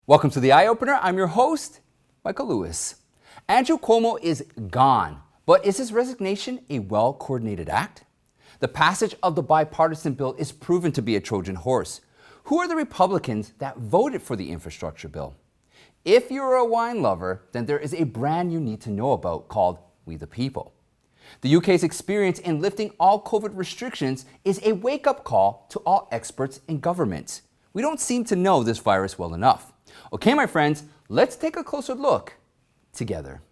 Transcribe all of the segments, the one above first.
Welcome to the Eye Opener. I'm your host, Michael Lewis. Andrew Cuomo is gone, but is his resignation a well-coordinated act? The passage of the bipartisan bill is proven to be a Trojan horse. Who are the Republicans that voted for the infrastructure bill? If you're a wine lover, then there is a brand you need to know about called We the People. The UK's experience in lifting all COVID restrictions is a wake-up call to all experts in government. We don't seem to know this virus well enough. Okay, my friends, let's take a closer look together.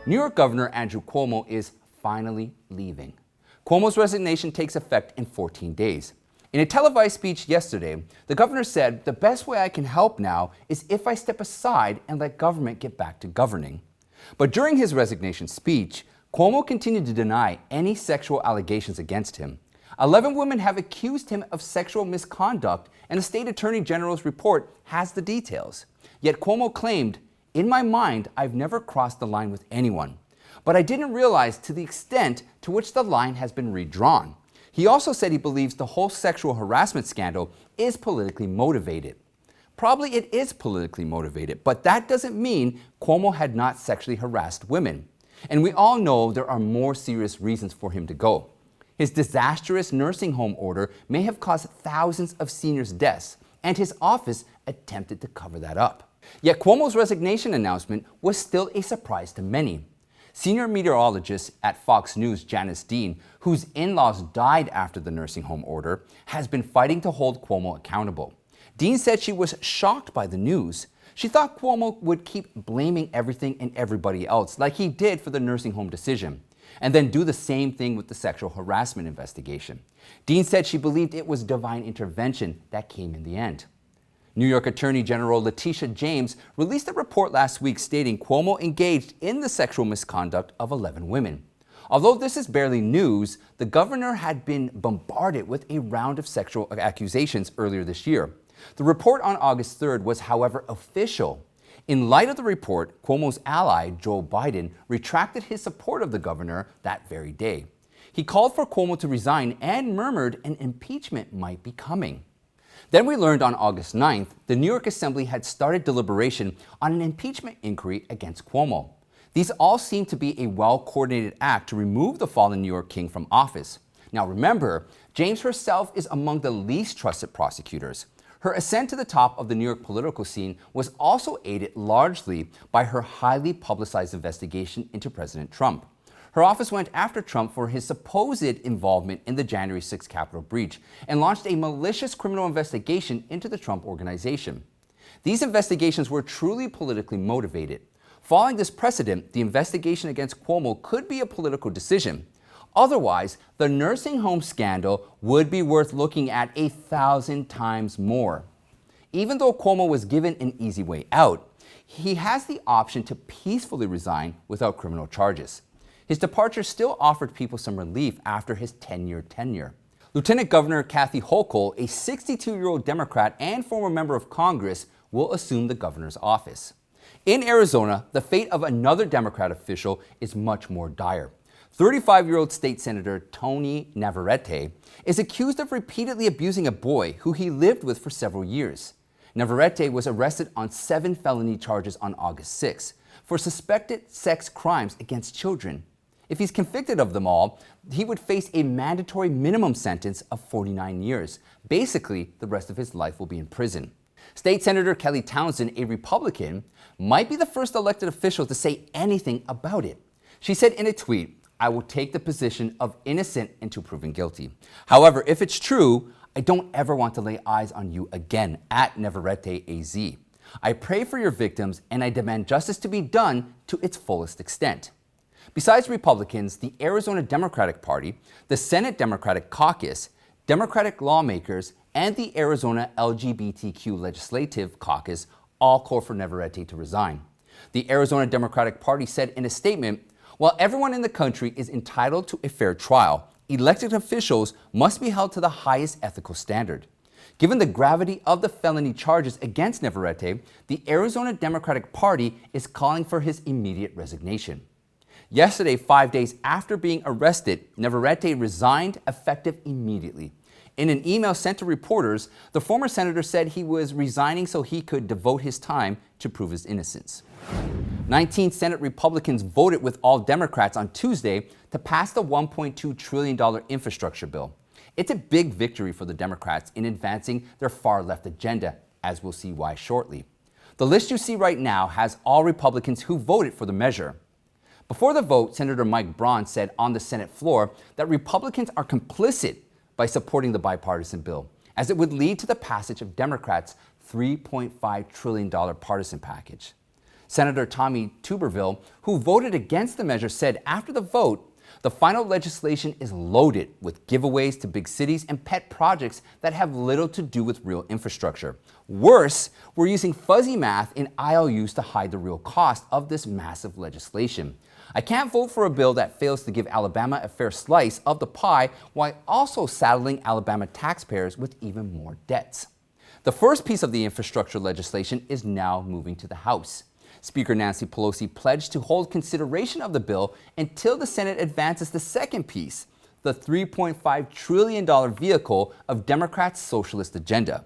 New York Governor Andrew Cuomo is finally leaving. Cuomo's resignation takes effect in 14 days. In a televised speech yesterday, the governor said, "The best way I can help now is if I step aside and let government get back to governing." But during his resignation speech, Cuomo continued to deny any sexual allegations against him. 11 women have accused him of sexual misconduct, and the state attorney general's report has the details. Yet Cuomo claimed, "In my mind, I've never crossed the line with anyone. But I didn't realize to the extent to which the line has been redrawn." He also said he believes the whole sexual harassment scandal is politically motivated. Probably it is politically motivated, but that doesn't mean Cuomo had not sexually harassed women. And we all know there are more serious reasons for him to go. His disastrous nursing home order may have caused thousands of seniors' deaths, and his office attempted to cover that up. Yet Cuomo's resignation announcement was still a surprise to many. Senior meteorologist at Fox News, Janice Dean, whose in-laws died after the nursing home order, has been fighting to hold Cuomo accountable. Dean said she was shocked by the news. She thought Cuomo would keep blaming everything and everybody else, like he did for the nursing home decision, and then do the same thing with the sexual harassment investigation. Dean said she believed it was divine intervention that came in the end. New York Attorney General Letitia James released a report last week stating Cuomo engaged in the sexual misconduct of 11 women. Although this is barely news, the governor had been bombarded with a round of sexual accusations earlier this year. The report on August 3rd was, however, official. In light of the report, Cuomo's ally, Joe Biden, retracted his support of the governor that very day. He called for Cuomo to resign and murmured an impeachment might be coming. Then we learned on August 9th, the New York Assembly had started deliberation on an impeachment inquiry against Cuomo. These all seem to be a well-coordinated act to remove the fallen New York king from office. Now remember, James herself is among the least trusted prosecutors. Her ascent to the top of the New York political scene was also aided largely by her highly publicized investigation into President Trump. Her office went after Trump for his supposed involvement in the January 6th Capitol breach and launched a malicious criminal investigation into the Trump organization. These investigations were truly politically motivated. Following this precedent, the investigation against Cuomo could be a political decision. Otherwise, the nursing home scandal would be worth looking at 1,000 times more. Even though Cuomo was given an easy way out, he has the option to peacefully resign without criminal charges. His departure still offered people some relief after his 10-year tenure. Lieutenant Governor Kathy Hochul, a 62-year-old Democrat and former member of Congress, will assume the governor's office. In Arizona, the fate of another Democrat official is much more dire. 35-year-old State Senator Tony Navarrete is accused of repeatedly abusing a boy who he lived with for several years. Navarrete was arrested on 7 felony charges on August 6 for suspected sex crimes against children. If he's convicted of them all, he would face a mandatory minimum sentence of 49 years. Basically, the rest of his life will be in prison. State Senator Kelly Townsend, a Republican, might be the first elected official to say anything about it. She said in a tweet, "I will take the position of innocent until proven guilty. However, if it's true, I don't ever want to lay eyes on you again," at Navarrete AZ. "I pray for your victims and I demand justice to be done to its fullest extent." Besides Republicans, the Arizona Democratic Party, the Senate Democratic Caucus, Democratic lawmakers, and the Arizona LGBTQ Legislative Caucus all called for Navarrete to resign. The Arizona Democratic Party said in a statement, "While everyone in the country is entitled to a fair trial, elected officials must be held to the highest ethical standard." Given the gravity of the felony charges against Navarrete, the Arizona Democratic Party is calling for his immediate resignation. Yesterday, 5 days after being arrested, Navarrete resigned effective immediately. In an email sent to reporters, the former senator said he was resigning so he could devote his time to prove his innocence. 19 Senate Republicans voted with all Democrats on Tuesday to pass the $1.2 trillion infrastructure bill. It's a big victory for the Democrats in advancing their far-left agenda, as we'll see why shortly. The list you see right now has all Republicans who voted for the measure. Before the vote, Senator Mike Braun said on the Senate floor that Republicans are complicit by supporting the bipartisan bill, as it would lead to the passage of Democrats' $3.5 trillion partisan package. Senator Tommy Tuberville, who voted against the measure, said after the vote, the final legislation is loaded with giveaways to big cities and pet projects that have little to do with real infrastructure. Worse, we're using fuzzy math in IOUs to hide the real cost of this massive legislation. I can't vote for a bill that fails to give Alabama a fair slice of the pie while also saddling Alabama taxpayers with even more debts. The first piece of the infrastructure legislation is now moving to the House. Speaker Nancy Pelosi pledged to hold consideration of the bill until the Senate advances the second piece, the $3.5 trillion vehicle of Democrats' socialist agenda.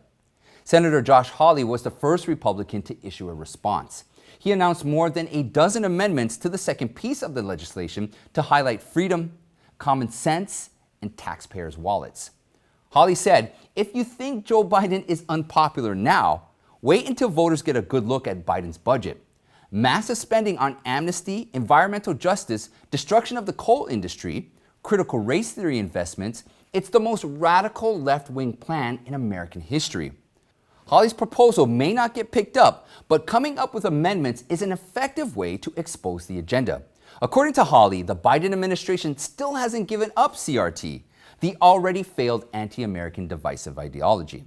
Senator Josh Hawley was the first Republican to issue a response. He announced more than a dozen amendments to the second piece of the legislation to highlight freedom, common sense, and taxpayers' wallets. Hawley said, if you think Joe Biden is unpopular now, wait until voters get a good look at Biden's budget. Massive spending on amnesty, environmental justice, destruction of the coal industry, critical race theory investments, it's the most radical left-wing plan in American history. Hawley's proposal may not get picked up, but coming up with amendments is an effective way to expose the agenda. According to Hawley, the Biden administration still hasn't given up CRT, the already failed anti-American divisive ideology.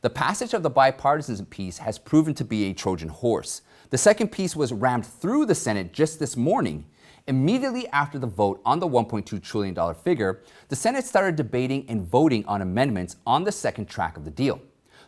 The passage of the bipartisan piece has proven to be a Trojan horse. The second piece was rammed through the Senate just this morning. Immediately after the vote on the $1.2 trillion figure, the Senate started debating and voting on amendments on the second track of the deal.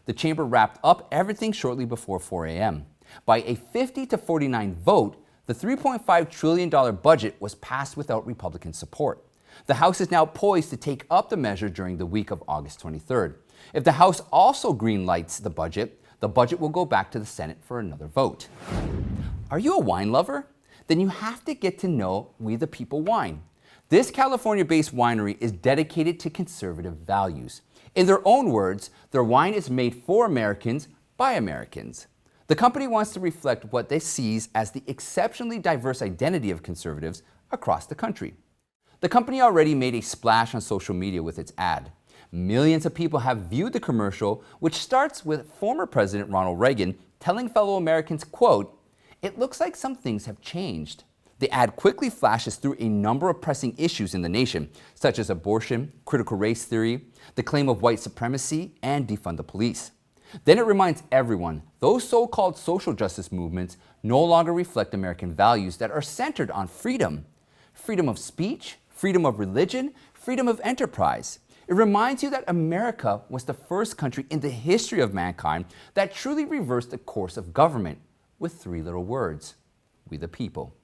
The chamber wrapped up everything shortly before 4 a.m. By a 50-49 vote, the $3.5 trillion budget was passed without Republican support. The House is now poised to take up the measure during the week of August 23rd. If the House also greenlights the budget will go back to the Senate for another vote. Are you a wine lover? Then you have to get to know We the People Wine. This California-based winery is dedicated to conservative values. In their own words, their wine is made for Americans by Americans. The company wants to reflect what they sees as the exceptionally diverse identity of conservatives across the country. The company already made a splash on social media with its ad. Millions of people have viewed the commercial, which starts with former President Ronald Reagan telling fellow Americans, quote, "It looks like some things have changed." The ad quickly flashes through a number of pressing issues in the nation, such as abortion, critical race theory, the claim of white supremacy, and defund the police. Then it reminds everyone those so-called social justice movements no longer reflect American values that are centered on freedom. Freedom of speech, freedom of religion, freedom of enterprise. It reminds you that America was the first country in the history of mankind that truly reversed the course of government with three little words: we the people.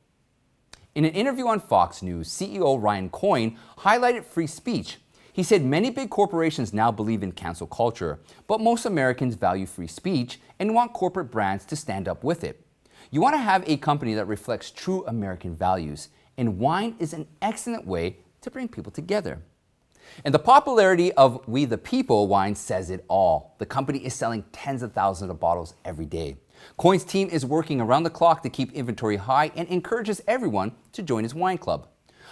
In an interview on Fox News, CEO Ryan Coyne highlighted free speech. He said many big corporations now believe in cancel culture, but most Americans value free speech and want corporate brands to stand up with it. You want to have a company that reflects true American values, and wine is an excellent way to bring people together. And the popularity of We the People wine says it all. The company is selling tens of thousands of bottles every day. Coyne's team is working around the clock to keep inventory high and encourages everyone to join his wine club.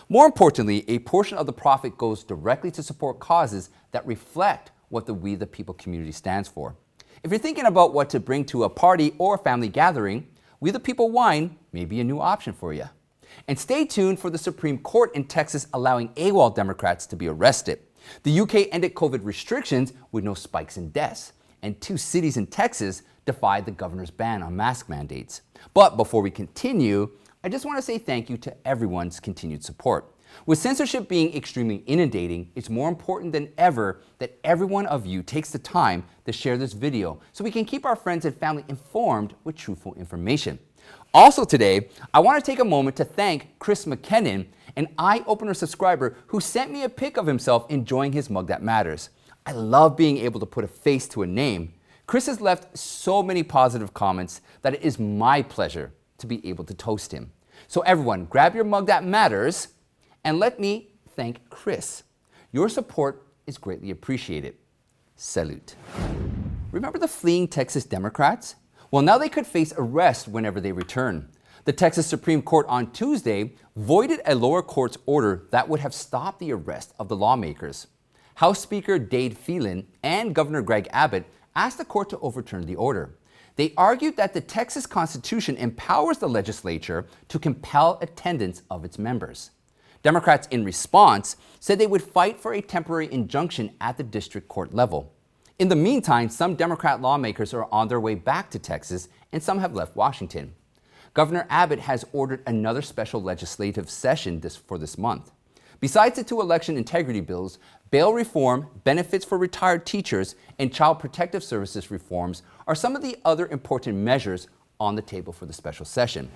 More importantly, a portion of the profit goes directly to support causes that reflect what the We the People community stands for. If you're thinking about what to bring to a party or family gathering, We the People wine may be a new option for you. And stay tuned for the Supreme Court in Texas allowing AWOL Democrats to be arrested. The UK ended COVID restrictions with no spikes in deaths, and 2 cities in Texas defied the governor's ban on mask mandates. But before we continue, I just want to say thank you to everyone's continued support. With censorship being extremely inundating, it's more important than ever that every one of you takes the time to share this video so we can keep our friends and family informed with truthful information. Also today, I want to take a moment to thank Chris McKinnon, an eye-opener subscriber who sent me a pic of himself enjoying his mug that matters. I love being able to put a face to a name. Chris has left so many positive comments that it is my pleasure to be able to toast him. So everyone, grab your mug that matters and let me thank Chris. Your support is greatly appreciated. Salute. Remember the fleeing Texas Democrats? Well, now they could face arrest whenever they return. The Texas Supreme Court on Tuesday voided a lower court's order that would have stopped the arrest of the lawmakers. House Speaker Dade Phelan and Governor Greg Abbott asked the court to overturn the order. They argued that the Texas Constitution empowers the legislature to compel attendance of its members. Democrats, in response, said they would fight for a temporary injunction at the district court level. In the meantime, some Democrat lawmakers are on their way back to Texas, and some have left Washington. Governor Abbott has ordered another special legislative session for this month. Besides the two election integrity bills, bail reform, benefits for retired teachers, and child protective services reforms are some of the other important measures on the table for the special session.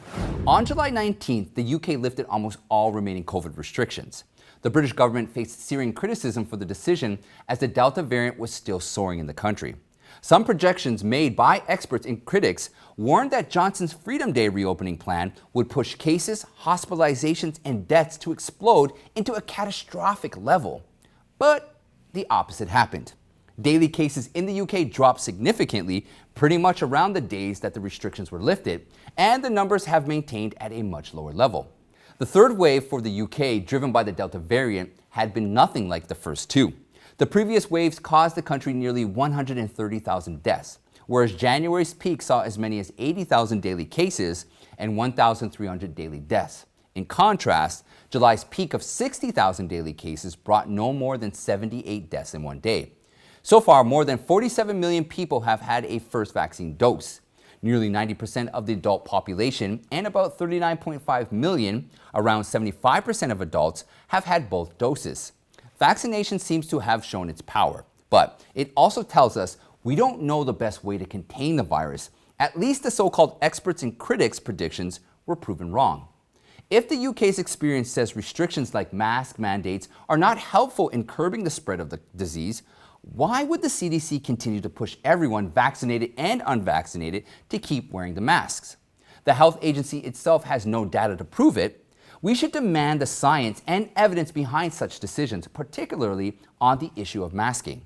On July 19th, the UK lifted almost all remaining COVID restrictions. The British government faced searing criticism for the decision as the Delta variant was still soaring in the country. Some projections made by experts and critics warned that Johnson's Freedom Day reopening plan would push cases, hospitalizations, and deaths to explode into a catastrophic level. But the opposite happened. Daily cases in the UK dropped significantly pretty much around the days that the restrictions were lifted, and the numbers have maintained at a much lower level. The third wave for the UK, driven by the Delta variant, had been nothing like the first two. The previous waves caused the country nearly 130,000 deaths, whereas January's peak saw as many as 80,000 daily cases and 1,300 daily deaths. In contrast, July's peak of 60,000 daily cases brought no more than 78 deaths in one day. So far, more than 47 million people have had a first vaccine dose. Nearly 90% of the adult population and about 39.5 million, around 75% of adults, have had both doses. Vaccination seems to have shown its power, but it also tells us we don't know the best way to contain the virus. At least the so-called experts and critics' predictions were proven wrong. If the UK's experience says restrictions like mask mandates are not helpful in curbing the spread of the disease, why would the CDC continue to push everyone, vaccinated and unvaccinated, to keep wearing the masks? The health agency itself has no data to prove it. We should demand the science and evidence behind such decisions, particularly on the issue of masking.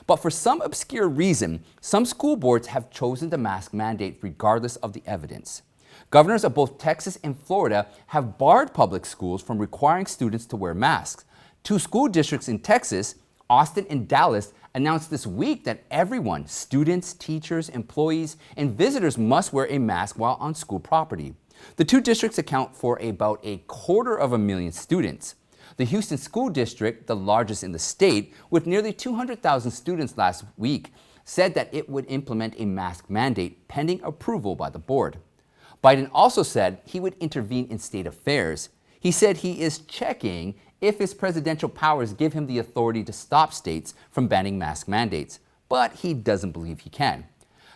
But for some obscure reason, some school boards have chosen the mask mandate regardless of the evidence. Governors of both Texas and Florida have barred public schools from requiring students to wear masks. Two school districts in Texas, Austin and Dallas, announced this week that everyone, students, teachers, employees, and visitors must wear a mask while on school property. The two districts account for about 250,000 students. The Houston School District, the largest in the state, with nearly 200,000 students last week, said that it would implement a mask mandate pending approval by the board. Biden also said he would intervene in state affairs. He said he is checking if his presidential powers give him the authority to stop states from banning mask mandates, but he doesn't believe he can.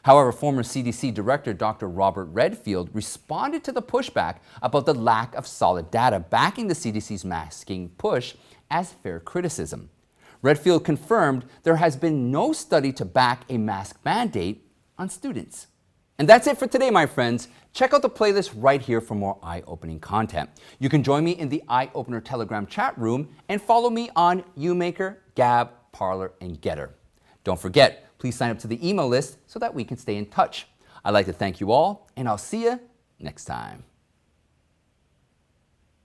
However, former CDC Director Dr. Robert Redfield responded to the pushback about the lack of solid data backing the CDC's masking push as fair criticism. Redfield confirmed there has been no study to back a mask mandate on students. And that's it for today, my friends. Check out the playlist right here for more eye-opening content. You can join me in the Eye Opener Telegram chat room and follow me on YouMaker, Gab, Parler, and Getter. Don't forget, please sign up to the email list so that we can stay in touch. I'd like to thank you all, and I'll see you next time.